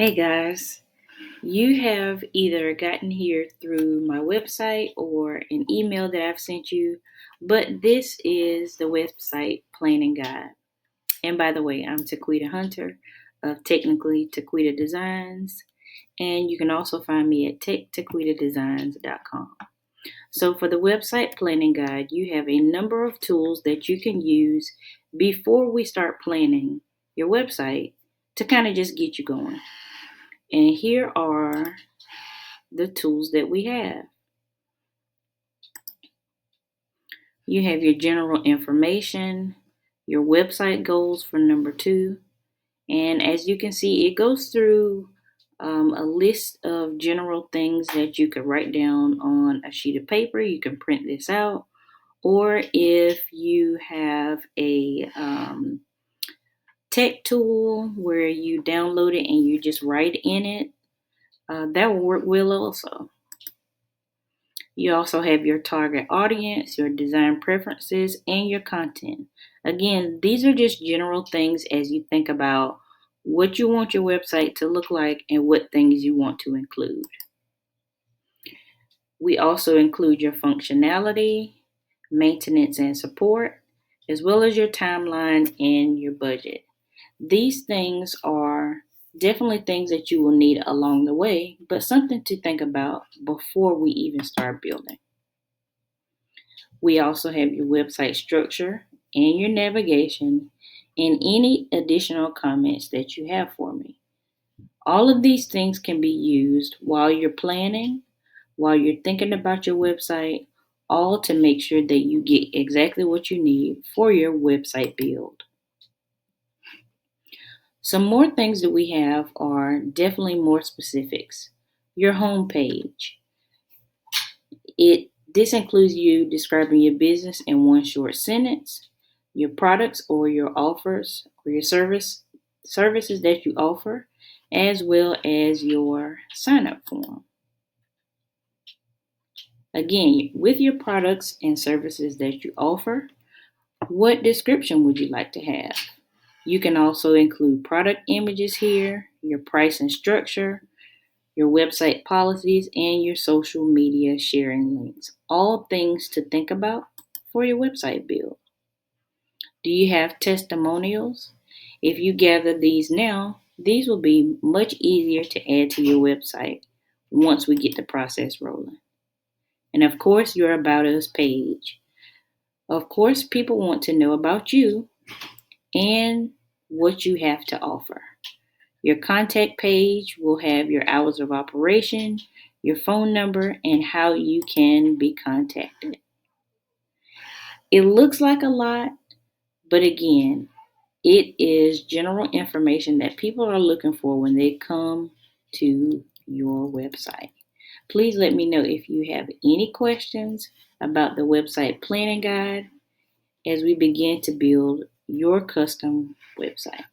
Hey guys, you have either gotten here through my website or an email that I've sent you, but this is the website Planning Guide. And by the way, I'm Taquita Hunter of Technically Taquita Designs, and you can also find me at techtaquitadesigns.com. So for the website Planning Guide, you have a number of tools that you can use before we start planning your website to kind of just get you going. And here are the tools that we have. You have your general information, your website goals for number 2. And as you can see, it goes through a list of general things that you could write down on a sheet of paper. You can print this out. Or if you have a tech tool where you download it and you just write in it, that will work well also. You also have your target audience, your design preferences, and your content. Again, these are just general things as you think about what you want your website to look like and what things you want to include. We also include your functionality, maintenance and support, as well as your timeline and your budget. These things are definitely things that you will need along the way, but something to think about before we even start building. We also have your website structure and your navigation and any additional comments that you have for me. All of these things can be used while you're planning, while you're thinking about your website, all to make sure that you get exactly what you need for your website build. Some more things that we have are definitely more specifics. Your home page. This includes you describing your business in one short sentence, your products or your offers or your services that you offer, as well as your sign up form. Again, with your products and services that you offer, what description would you like to have? You can also include product images here, your price and structure, your website policies, and your social media sharing links. All things to think about for your website build. Do you have testimonials? If you gather these now, these will be much easier to add to your website once we get the process rolling. And of course, your About Us page. Of course, people want to know about you and what you have to offer. Your contact page will have your hours of operation, your phone number, and how you can be contacted. It looks like a lot, but again, it is general information that people are looking for when they come to your website. Please let me know if you have any questions about the website planning guide as we begin to build your custom website.